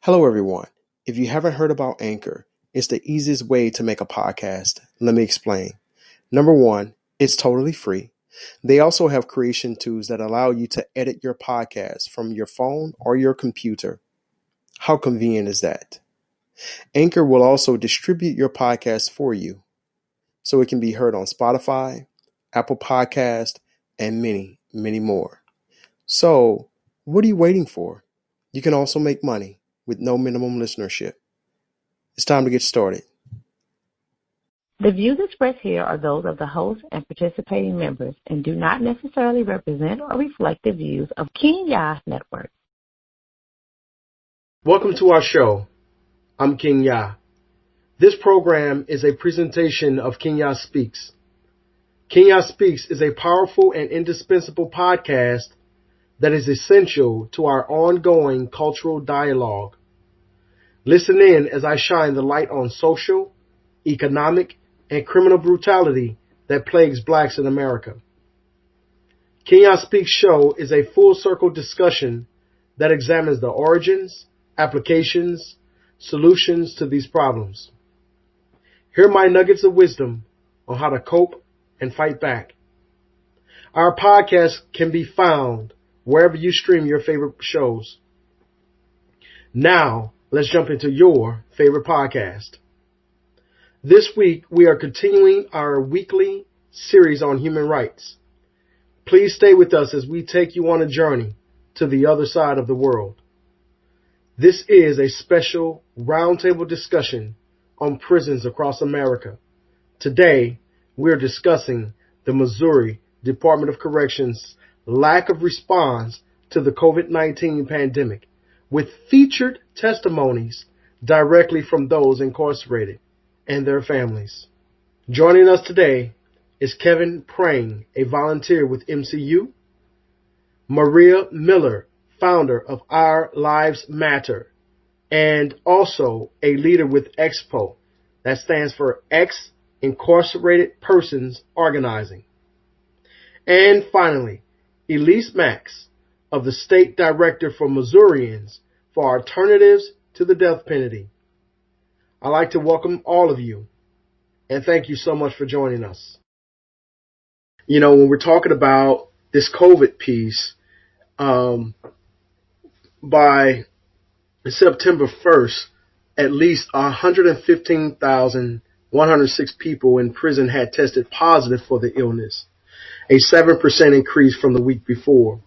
Hello, everyone. If you haven't heard about Anchor, it's the easiest way to make a podcast. Let me explain. Number one, it's totally free. They also have creation tools that allow you to edit your podcast from your phone or your computer. How convenient is that? Anchor will also distribute your podcast for you, so it can be heard on Spotify, Apple Podcast, and many, many more. So, what are you waiting for? You can also make money with no minimum listenership. It's time to get started. The views expressed here are those of the host and participating members and do not necessarily represent or reflect the views of Kingya Network. Welcome to our show. I'm Kingya. This program is a presentation of Kingya Speaks. Kingya Speaks is a powerful and indispensable podcast that is essential to our ongoing cultural dialogue. Listen in as I shine the light on social, economic, and criminal brutality that plagues blacks in America. Kingya Speaks show is a full circle discussion that examines the origins, applications, solutions to these problems. Hear my nuggets of wisdom on how to cope and fight back. Our podcast can be found wherever you stream your favorite shows. Now, let's jump into your favorite podcast. This week, we are continuing our weekly series on human rights. Please stay with us as we take you on a journey to the other side of the world. This is a special roundtable discussion on prisons across America. Today, we're discussing the Missouri Dept of Corrections' lack of response to the COVID-19 pandemic, with featured testimonies directly from those incarcerated and their families. Joining us today is Kevin Prang, a volunteer with MCU, Maria Miller, founder of Our Lives Matter, and also a leader with EXPO, that stands for Ex-Incarcerated Persons Organizing. And finally, Elise Max, of the State Director for Missourians for Alternatives to the Death Penalty. I'd like to welcome all of you, and thank you so much for joining us. You know, when we're talking about this COVID piece, by September 1st, at least 115,106 people in prison had tested positive for the illness, a 7% increase from the week before.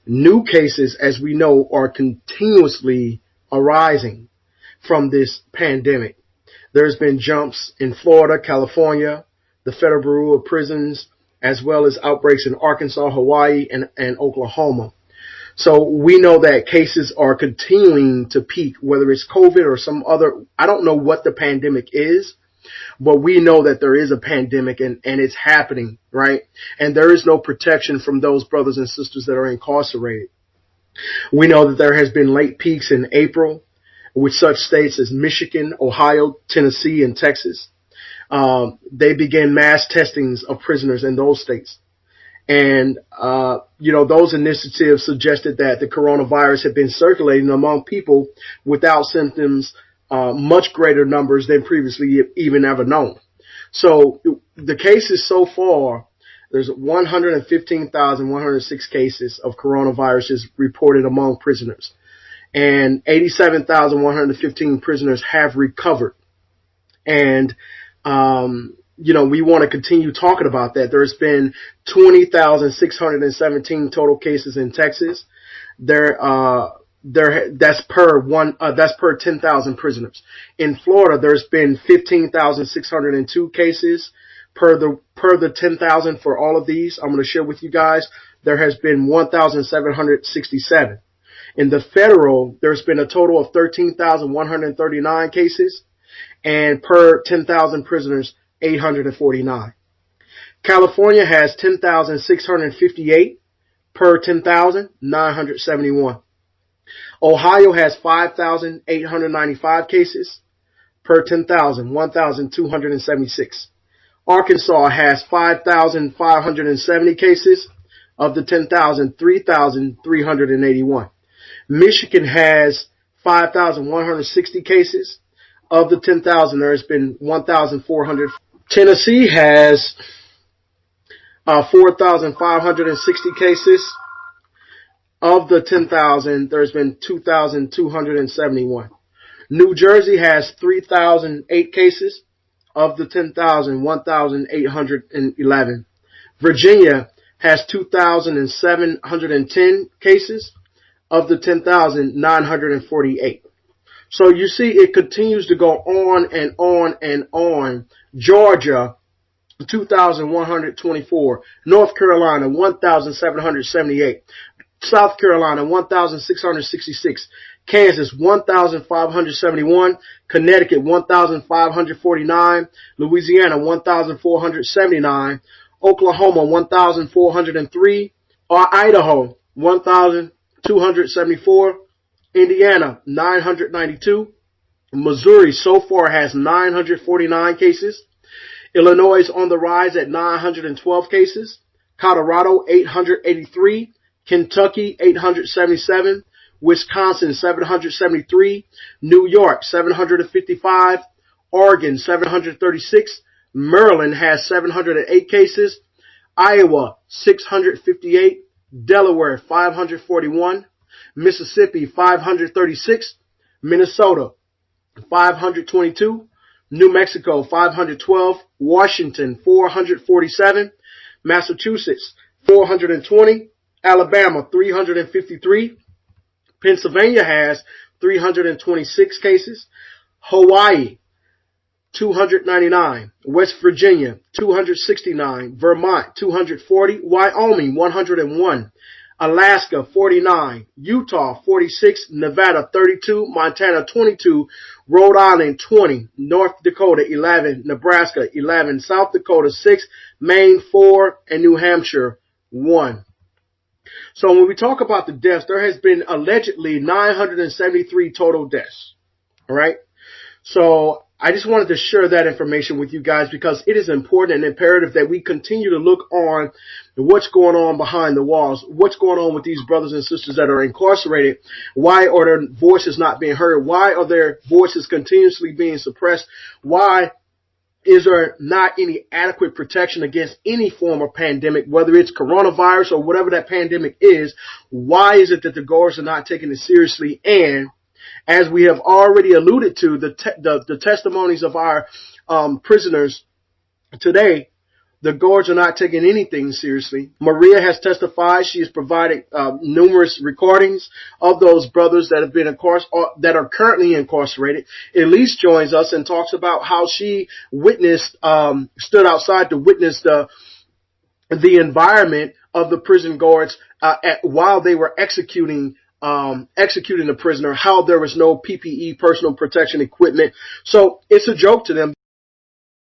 New cases, as we know, are continuously arising from this pandemic. There's been jumps in Florida, California, the Federal Bureau of Prisons, as well as outbreaks in Arkansas, Hawaii, and Oklahoma. So we know that cases are continuing to peak, whether it's COVID or some other, I don't know what the pandemic is, but we know that there is a pandemic and it's happening, right? And there is no protection from those brothers and sisters that are incarcerated. We know that there has been late peaks in April with such states as Michigan, Ohio, Tennessee, and Texas. They began mass testings of prisoners in those states. And, those initiatives suggested that the coronavirus had been circulating among people without symptoms, much greater numbers than previously even ever known. So the cases so far, there's 115,106 cases of coronaviruses reported among prisoners, and 87,115 prisoners have recovered. And, we want to continue talking about that. There's been 20,617 total cases in Texas. That's per 10,000 prisoners. In Florida, there's been 15,602 cases per the 10,000 for all of these. I'm going to share with you guys. There has been 1,767. In the federal, there's been a total of 13,139 cases, and per 10,000 prisoners, 849. California has 10,658 per 10,000, 971. Ohio has 5,895 cases per 10,000, 1,276. Arkansas has 5,570 cases. Of the 10,000, 3,381. Michigan has 5,160 cases. Of the 10,000, there has been 1,400. Tennessee has 4,560 cases. Of the 10,000, there's been 2,271. New Jersey has 3,008 cases. Of the 10,000, 1,811. Virginia has 2,710 cases. Of the 10,000, 948. So you see, it continues to go on and on and on. Georgia, 2,124. North Carolina, 1,778. South Carolina, 1,666. Kansas, 1,571. Connecticut, 1,549. Louisiana, 1,479. Oklahoma, 1,403. Idaho, 1,274. Indiana, 992. Missouri so far has 949 cases. Illinois is on the rise at 912 cases. Colorado, 883. Kentucky, 877. Wisconsin, 773. New York, 755. Oregon, 736. Maryland has 708 cases. Iowa, 658. Delaware, 541. Mississippi, 536. Minnesota, 522. New Mexico, 512. Washington, 447. Massachusetts, 420. Alabama, 353. Pennsylvania has 326 cases. Hawaii, 299. West Virginia, 269. Vermont, 240. Wyoming, 101. Alaska, 49. Utah, 46. Nevada, 32. Montana, 22. Rhode Island, 20. North Dakota, 11. Nebraska, 11. South Dakota, 6. Maine, 4. And New Hampshire, 1. So when we talk about the deaths, there has been allegedly 973 total deaths. All right. So I just wanted to share that information with you guys because it is important and imperative that we continue to look on what's going on behind the walls, what's going on with these brothers and sisters that are incarcerated. Why are their voices not being heard? Why are their voices continuously being suppressed? Why is there not any adequate protection against any form of pandemic, whether it's coronavirus or whatever that pandemic is? Why is it that the guards are not taking it seriously? And as we have already alluded to, the testimonies of our prisoners today, the guards are not taking anything seriously. Maria has testified. She has provided numerous recordings of those brothers that have been that are currently incarcerated. Elise joins us and talks about how she witnessed, stood outside to witness the environment of the prison guards while they were executing the prisoner, how there was no PPE, personal protection equipment. So it's a joke to them.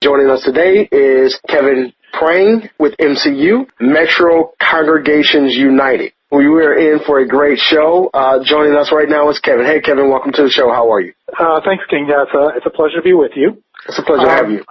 Joining us today is Kevin Prang with MCU, Metro Congregations United. We were in for a great show. Joining us right now is Kevin. Hey, Kevin, welcome to the show. How are you? Thanks, Kingya. It's a pleasure to be with you. It's a pleasure to have you.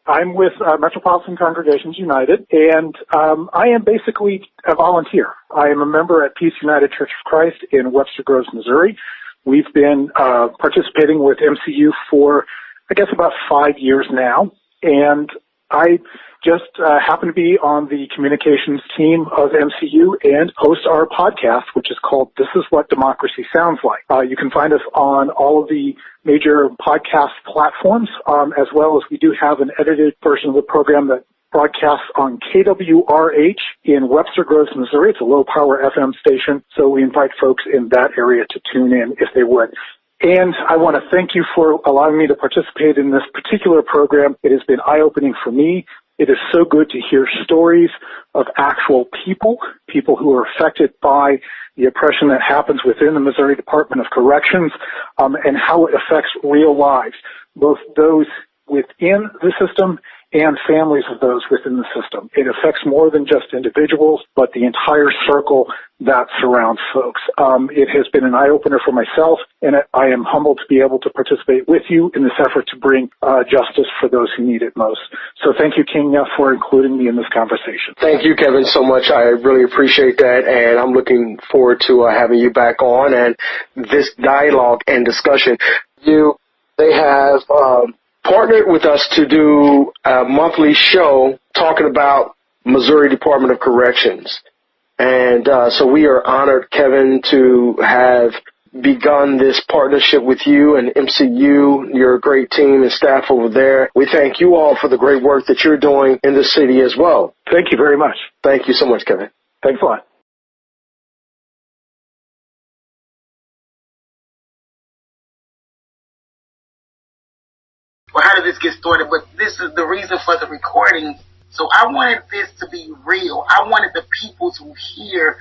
I'm with Metropolitan Congregations United, and I am basically a volunteer. I am a member at Peace United Church of Christ in Webster Groves, Missouri. We've been participating with MCU for, I guess, about 5 years now, and I just happen to be on the communications team of MCU and host our podcast, which is called This Is What Democracy Sounds Like. You can find us on all of the major podcast platforms, as well as we do have an edited version of the program that broadcasts on KWRH in Webster Groves, Missouri. It's a low-power FM station, so we invite folks in that area to tune in if they would. And I want to thank you for allowing me to participate in this particular program. It has been eye-opening for me. It is so good to hear stories of actual people who are affected by the oppression that happens within the Missouri Department of Corrections, and how it affects real lives, both those within the system and families of those within the system. It affects more than just individuals, but the entire circle that surrounds folks. It has been an eye-opener for myself, and I am humbled to be able to participate with you in this effort to bring justice for those who need it most. So thank you, Kingya, for including me in this conversation. Thank you, Kevin, so much. I really appreciate that, and I'm looking forward to having you back on and this dialogue and discussion. They have partnered with us to do a monthly show talking about Missouri Department of Corrections. And so we are honored, Kevin, to have begun this partnership with you and MCU, your great team and staff over there. We thank you all for the great work that you're doing in the city as well. Thank you very much. Thank you so much, Kevin. Thanks a lot. Well, how did this get started? But this is the reason for the recording. So I wanted this to be real. I wanted the people to hear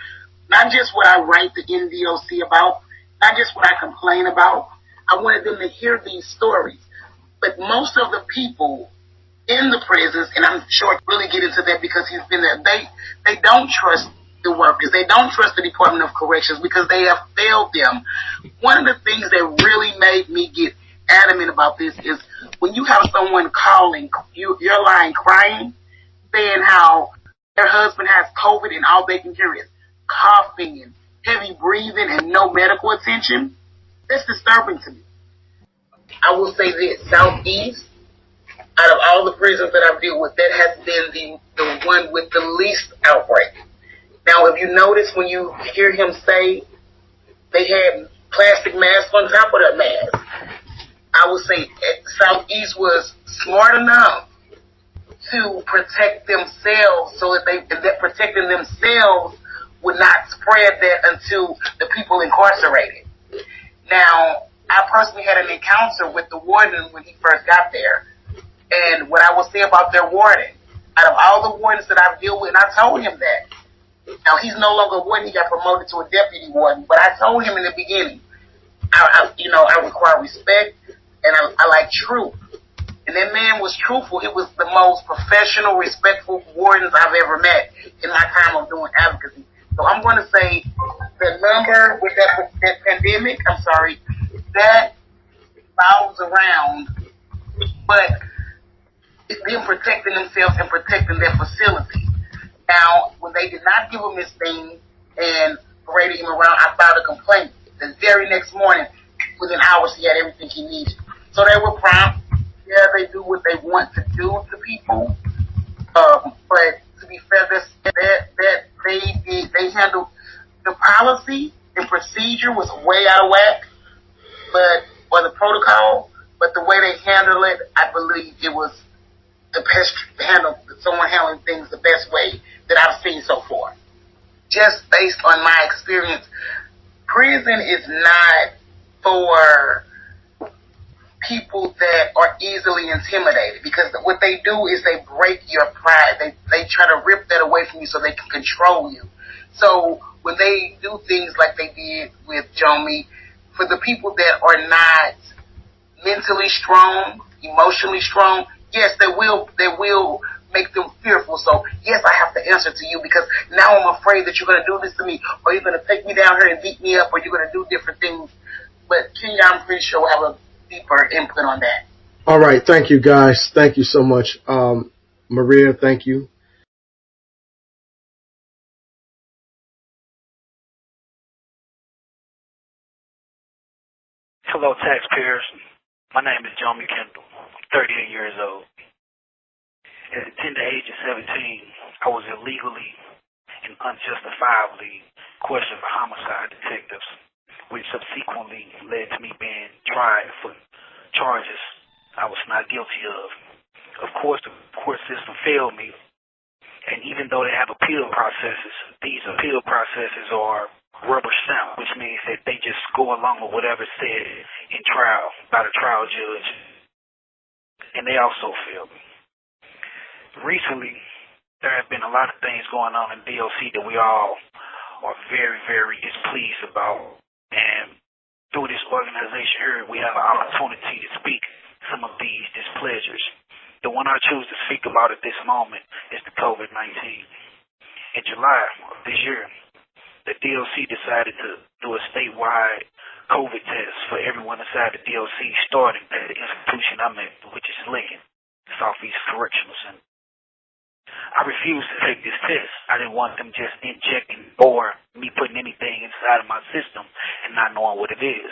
not just what I write the NDOC about, not just what I complain about. I wanted them to hear these stories. But most of the people in the prisons, and I'm sure I'll really get into that because he's been there, they don't trust the workers. They don't trust the Department of Corrections because they have failed them. One of the things that really made me get adamant about this is when you have someone calling, your line crying, saying how their husband has COVID and all they can hear is coughing and heavy breathing and no medical attention, that's disturbing to me. I will say this, Southeast, out of all the prisons that I've dealt with, that has been the one with the least outbreak. Now, if you notice when you hear him say they had plastic masks on top of that mask, I would say Southeast was smart enough to protect themselves so that protecting themselves would not spread that unto the people incarcerated. Now, I personally had an encounter with the warden when he first got there. And what I will say about their warden, out of all the wardens that I've dealt with, and I told him that. Now, he's no longer a warden, he got promoted to a deputy warden, but I told him in the beginning, I require respect, and I like truth. And that man was truthful. He was the most professional, respectful wardens I've ever met in my time of doing advocacy. So I'm going to say the number with that pandemic, that bounds around, but it's them protecting themselves and protecting their facility. Now, when they did not give him his thing and paraded him around, I filed a complaint. The very next morning, within hours, he had everything he needed. So they were prompt. Yeah, they do what they want to do to people. But to be fair, they handled the policy and procedure was way out of whack, or the protocol. But the way they handled it, I believe it was the best someone handling things the best way that I've seen so far. Just based on my experience, prison is not for people that are easily intimidated, because what they do is they break your pride. They try to rip that away from you so they can control you. So when they do things like they did with Jomi, for the people that are not mentally strong, emotionally strong, yes, they will make them fearful. So yes, I have to answer to you because now I'm afraid that you're going to do this to me, or you're going to take me down here and beat me up, or you're going to do different things. But Kingya, I'm pretty sure will have a deeper input on that. All right. Thank you, guys. Thank you so much. Maria, thank you. Hello, taxpayers. My name is John McKendall. I'm 38 years old. At the tender age of 17, I was illegally and unjustifiably questioned by homicide detectives, which subsequently led to me being tried for charges I was not guilty of. Of course, the court system failed me, and even though they have appeal processes, these appeal processes are rubber stamp, which means that they just go along with whatever said in trial by the trial judge, and they also failed me. Recently, there have been a lot of things going on in DOC that we all are very, very displeased about, and through this organization here, we have an opportunity to speak some of these displeasures. The one I choose to speak about at this moment is the COVID-19. In July of this year, the DLC decided to do a statewide COVID test for everyone inside the DLC, starting at the institution I'm at, which is Lincoln, Southeast Correctional Center. I refused to take this test. I didn't want them just injecting or me putting anything inside of my system and not knowing what it is.